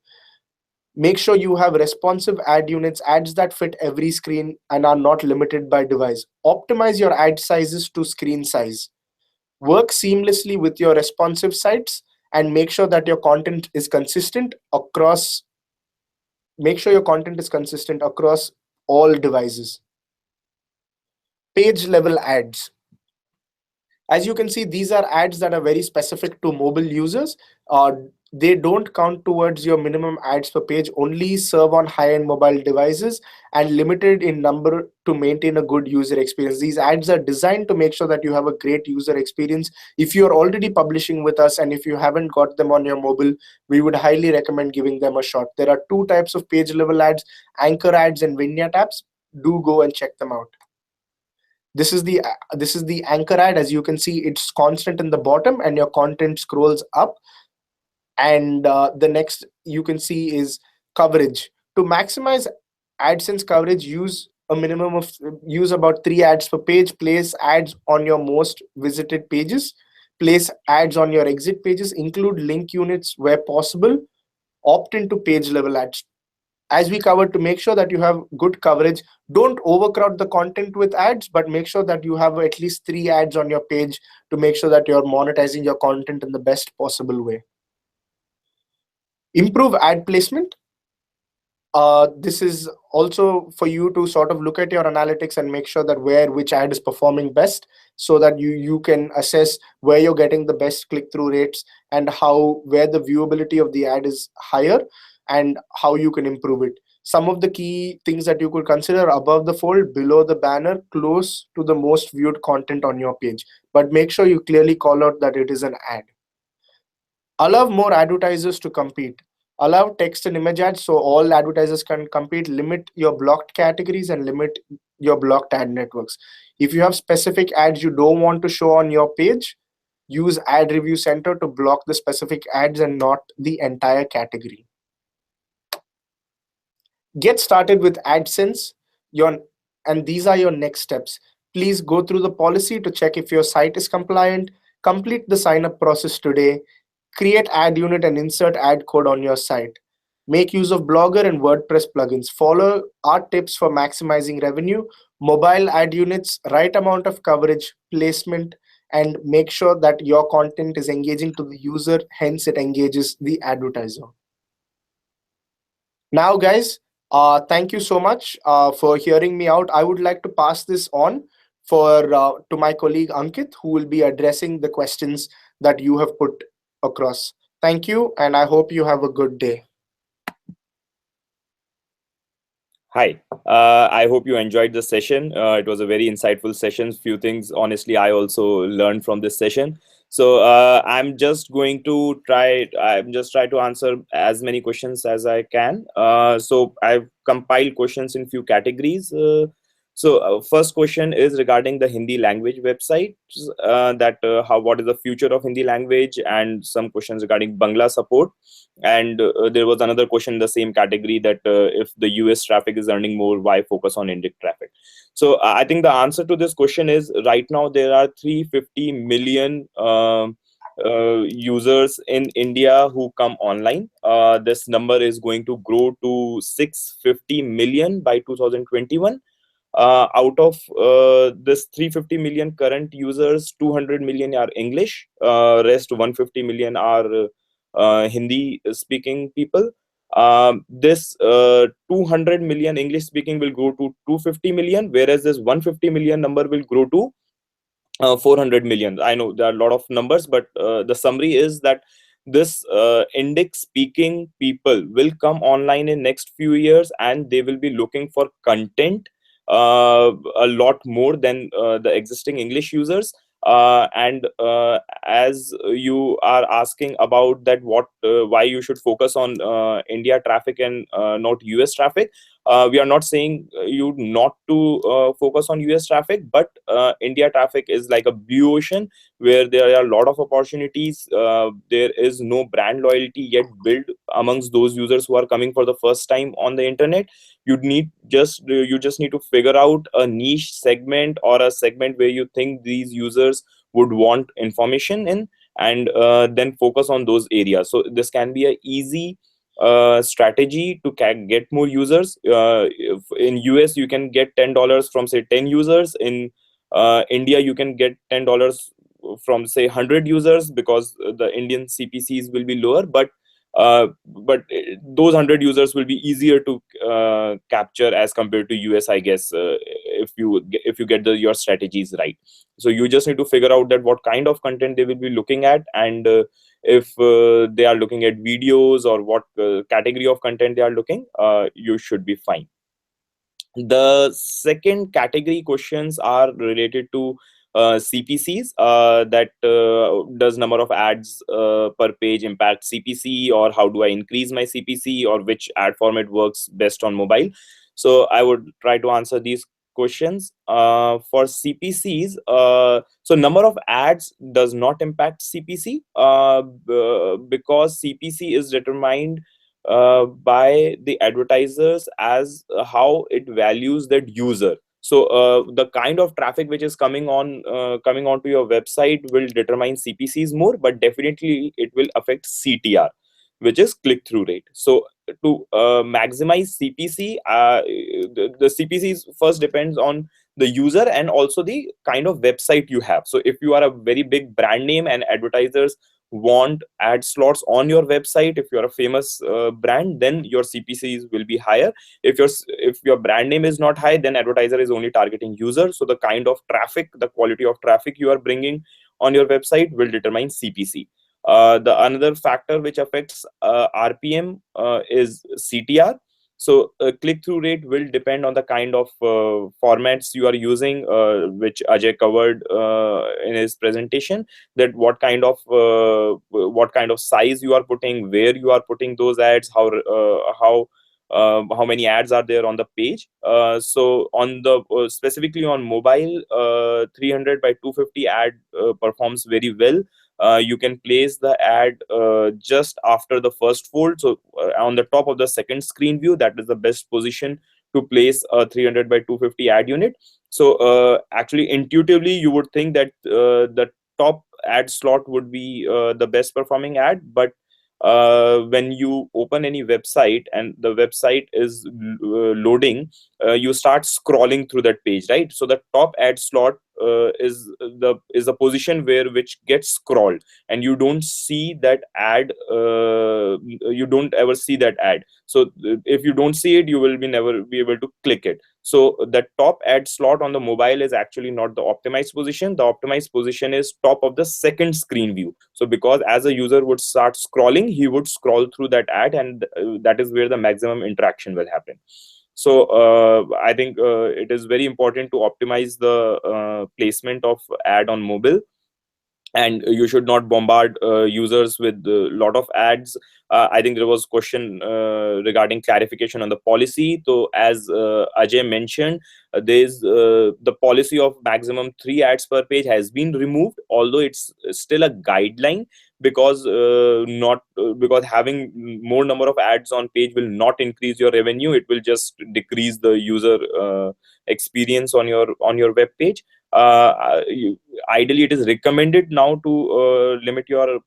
[SPEAKER 1] Make sure you have responsive ad units, ads that fit every screen and are not limited by device. Optimize your ad sizes to screen size. Work seamlessly with your responsive sites, and make sure that your content is consistent across all devices. Page level ads. As you can see, these are ads that are very specific to mobile users. They don't count towards your minimum ads per page, only serve on high-end mobile devices, and limited in number to maintain a good user experience. These ads are designed to make sure that you have a great user experience. If you're already publishing with us and if you haven't got them on your mobile, we would highly recommend giving them a shot. There are two types of page level ads: anchor ads and vignette ads. Do go and check them out. This is the anchor ad. As you can see, it's constant in the bottom and your content scrolls up. And the next you can see is coverage. To maximize AdSense coverage, use about 3 ads per page. Place ads on your most visited pages. Place ads on your exit pages. Include link units where possible. Opt into page level ads. As we covered, to make sure that you have good coverage, don't overcrowd the content with ads, but make sure that you have at least 3 ads on your page to make sure that you're monetizing your content in the best possible way. Improve ad placement. This is also for you to sort of look at your analytics and make sure that which ad is performing best, so that you can assess where you're getting the best click through rates, and how where the viewability of the ad is higher, and how you can improve it. Some of the key things that you could consider: above the fold, below the banner, close to the most viewed content on your page, but make sure you clearly call out that it is an ad. Allow more advertisers to compete. Allow text and image ads so all advertisers can compete. Limit your blocked categories and limit your blocked ad networks. If you have specific ads you don't want to show on your page, use Ad Review Center to block the specific ads and not the entire category. Get started with AdSense. Your and these are your next steps. Please go through the policy to check if your site is compliant. Complete the sign up process today. Create ad unit and insert ad code on your site. Make use of Blogger and WordPress plugins. Follow our tips for maximizing revenue. Mobile ad units, right amount of coverage, placement, and make sure that your content is engaging to the user, hence it engages the advertiser. Now, guys, thank you so much for hearing me out. I would like to pass this on for to my colleague Ankit, who will be addressing the questions that you have put across. Thank you, and I hope you have a good day.
[SPEAKER 2] Hi, I hope you enjoyed the session. It was a very insightful session. Few things, honestly, I also learned from this session. So I'm just try to answer as many questions as I can. So I've compiled questions in few categories. First question is regarding the Hindi language website. What is the future of Hindi language, and some questions regarding Bangla support. And there was another question in the same category that if the US traffic is earning more, why focus on Indic traffic? So I think the answer to this question is, right now there are 350 million users in India who come online. This number is going to grow to 650 million by 2021. Out of this 350 million current users, 200 million are English, rest 150 million are Hindi speaking people. This 200 million English speaking will grow to 250 million, whereas this 150 million number will grow to 400 million. I know there are a lot of numbers, but the summary is that this Indic speaking people will come online in next few years, and they will be looking for content a lot more than the existing English users. And as you are asking about that, why you should focus on India traffic and not US traffic, we are not saying you not to focus on US traffic, but India traffic is like a blue ocean where there are a lot of opportunities. There is no brand loyalty yet built amongst those users who are coming for the first time on the internet. You just need to figure out a niche segment, or a segment where you think these users would want information in, and then focus on those areas. So this can be a easy strategy to get more users. In US you can get $10 from say 10 users. In India you can get $10 from say 100 users, because the Indian CPCs will be lower, but those 100 users will be easier to capture as compared to US, I guess, if you get your strategies right. So you just need to figure out that what kind of content they will be looking at, and if they are looking at videos, or what category of content they are looking, you should be fine. The second category questions are related to CPCs, that does number of ads per page impact CPC, or how do I increase my CPC, or which ad format works best on mobile. So I would try to answer these questions. For CPCs, so number of ads does not impact CPC, because CPC is determined by the advertisers as how it values that user. So the kind of traffic which is coming onto your website will determine CPCs more, but definitely it will affect CTR, which is click through rate. So to maximize CPC, the CPCs first depends on the user and also the kind of website you have. So if you are a very big brand name and advertisers want ad slots on your website, if you're a famous brand, then your CPCs will be higher. If your brand name is not high, then advertiser is only targeting users. So the kind of traffic, the quality of traffic you are bringing on your website will determine CPC. The another factor which affects RPM is CTR. So click through rate will depend on the kind of formats you are using, which Ajay covered in his presentation. That what kind of size you are putting, where you are putting those ads, how many ads are there on the page. So on the specifically on mobile, 300 by 250 ad performs very well. You can place the ad just after the first fold, so on the top of the second screen view. That is the best position to place a 300 by 250 ad unit. So actually intuitively you would think that the top ad slot would be the best performing ad, but when you open any website and the website is loading, you start scrolling through that page, right? So the top ad slot is the position where which gets scrolled, and you don't see that ad. You don't ever see that ad. So if you don't see it, you will be never be able to click it. So the top ad slot on the mobile is actually not the optimized position. The optimized position is top of the second screen view. So because as a user would start scrolling, he would scroll through that ad, and that is where the maximum interaction will happen. So I think it is very important to optimize the placement of ad on mobile, and you should not bombard users with a lot of ads. I think there was question regarding clarification on the policy. So as Ajay mentioned, there's the policy of maximum 3 ads per page has been removed, although it's still a guideline, because not because having more number of ads on page will not increase your revenue. It will just decrease the user experience on your web page. Ideally it is recommended now to limit your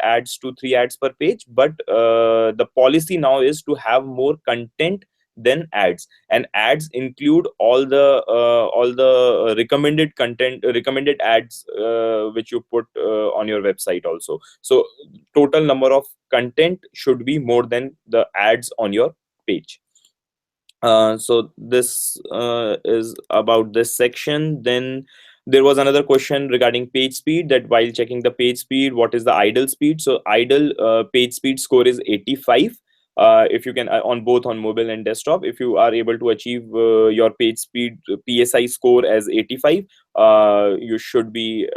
[SPEAKER 2] ads to 3 ads per page, but the policy now is to have more content than ads, and ads include all the recommended content, recommended ads which you put on your website also. So total number of content should be more than the ads on your page. So this is about this section. Then there was another question regarding page speed, that while checking the page speed, what is the idle speed? So idle page speed score is 85. If you can on both on mobile and desktop, if you are able to achieve your page speed PSI score as 85, you should be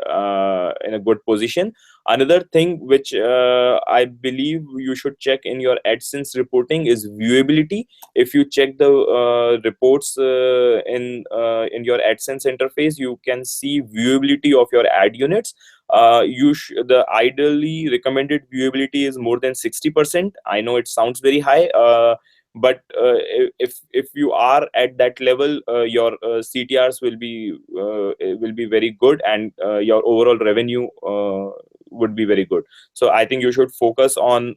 [SPEAKER 2] in a good position. Another thing which I believe you should check in your AdSense reporting is viewability. If you check the reports in your AdSense interface, you can see viewability of your ad units. The ideally recommended viewability is more than 60%. I know it sounds very high, but if you are at that level, your CTRs will be very good, and your overall revenue would be very good. So I think you should focus on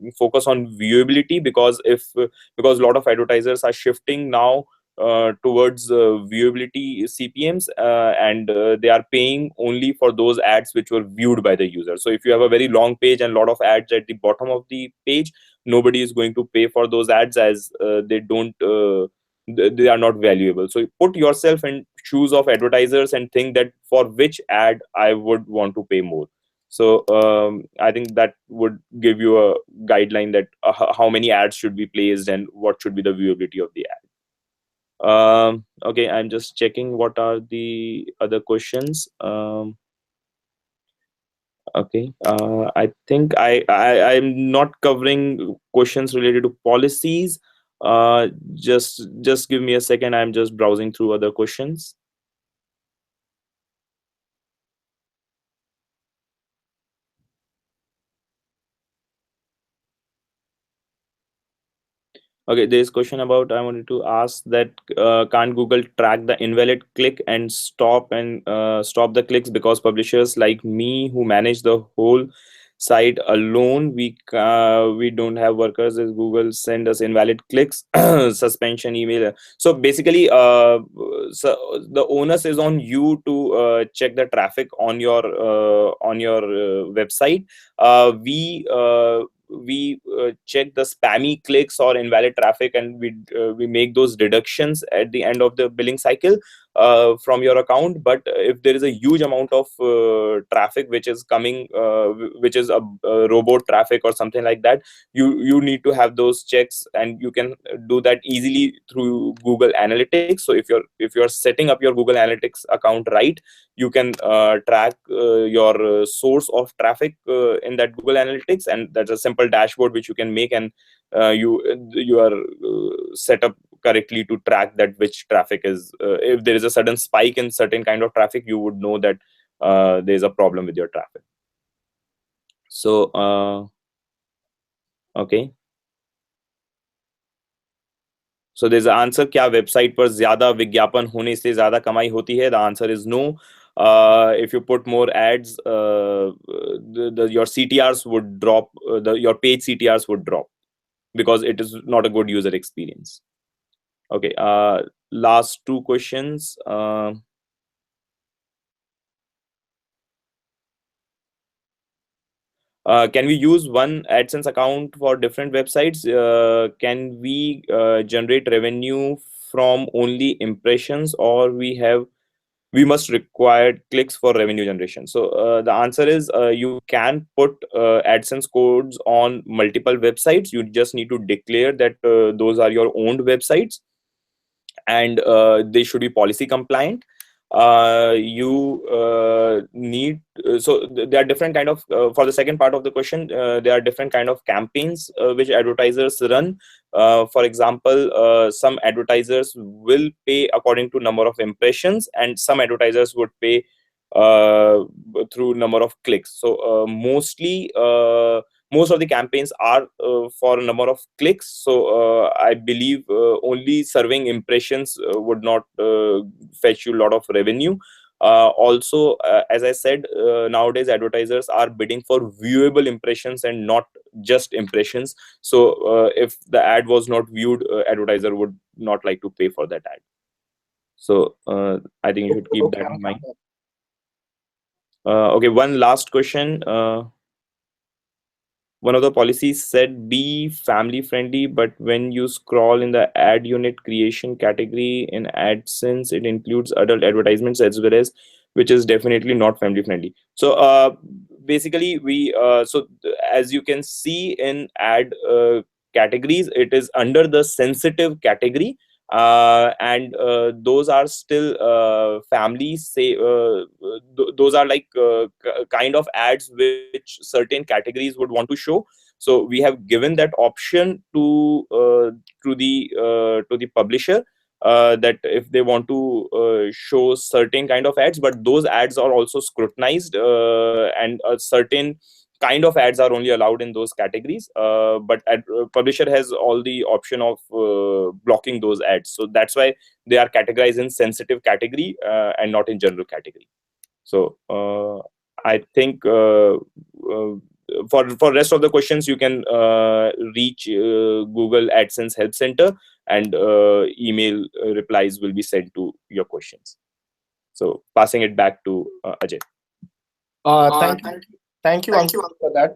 [SPEAKER 2] viewability, because a lot of advertisers are shifting now towards viewability CPMs, and they are paying only for those ads which were viewed by the user. So if you have a very long page and a lot of ads at the bottom of the page, nobody is going to pay for those ads, as they are not valuable. So put yourself in shoes of advertisers and think that for which ad I would want to pay more. So I think that would give you a guideline that how many ads should be placed and what should be the viewability of the ad. Okay, I'm just checking what are the other questions. Okay, I think I'm not covering questions related to policies. Uh, just give me a second. I'm just browsing through other questions. Okay, there is question about, I wanted to ask that can't Google track the invalid click and stop the clicks, because publishers like me who manage the whole site alone, we don't have workers. As Google send us invalid clicks, suspension email. So basically, so the onus is on you to check the traffic on your website. We check the spammy clicks or invalid traffic, and we make those deductions at the end of the billing cycle from your account. But if there is a huge amount of traffic which is coming, which is a robot traffic or something like that, you need to have those checks, and you can do that easily through Google Analytics. So if you're setting up your Google Analytics account right, you can track your source of traffic in that Google Analytics, and that's a simple dashboard which you can make, and you are set up correctly to track that which traffic is, if there is a sudden spike in certain kind of traffic, you would know that there is a problem with your traffic. So okay, so there's an answer, क्या website पर ज्यादा विज्ञापन होने से ज्यादा कमाई होती है? The answer is no. If you put more ads, your CTRs would drop, your page CTRs would drop, because it is not a good user experience. Okay, last two questions. Can we use one AdSense account for different websites? Can we generate revenue from only impressions, or we must require clicks for revenue generation? So the answer is, you can put AdSense codes on multiple websites. You just need to declare that those are your owned websites, and they should be policy compliant. You need so there are different kind of, for the second part of the question, there are different kind of campaigns which advertisers run. For example, some advertisers will pay according to number of impressions, and some advertisers would pay uh, through number of clicks. So most of the campaigns are for a number of clicks. So I believe only serving impressions would not fetch you a lot of revenue. Also, as I said, nowadays advertisers are bidding for viewable impressions and not just impressions. So if the ad was not viewed, advertiser would not like to pay for that ad. So I think you should keep
[SPEAKER 1] Okay.
[SPEAKER 2] that in mind. Okay, one last question. One of the policies said be family friendly, but when you scroll in the ad unit creation category in AdSense, it includes adult advertisements as well as, which is definitely not family friendly. So basically, as you can see in ad categories, it is under the sensitive category. And those are still families say, those are like kind of ads which certain categories would want to show. So we have given that option to the publisher, that if they want to show certain kind of ads, but those ads are also scrutinized, and a certain kind of ads are only allowed in those categories. But publisher has all the option of blocking those ads, so that's why they are categorized in sensitive category and not in general category. So I think for rest of the questions, you can reach Google AdSense Help Center, and email replies will be sent to your questions. So passing it back to Ajay.
[SPEAKER 1] Thank you. Thank you, Ankit, for that.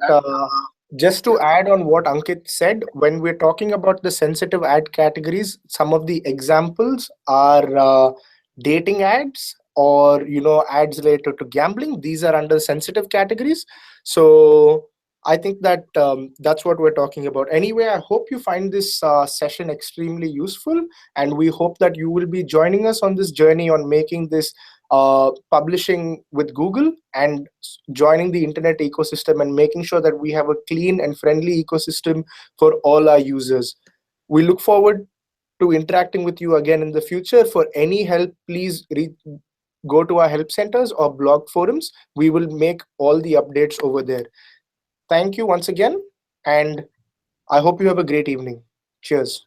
[SPEAKER 1] Just to add on what Ankit said, when we're talking about the sensitive ad categories, some of the examples are dating ads, or ads related to gambling. These are under sensitive categories. So I think that that's what we're talking about. Anyway, I hope you find this session extremely useful, and we hope that you will be joining us on this journey on making this publishing with Google, and joining the internet ecosystem, and making sure that we have a clean and friendly ecosystem for all our users. We look forward to interacting with you again in the future. For any help, please go to our help centers or blog forums. We will make all the updates over there. Thank you once again, and I hope you have a great evening. Cheers.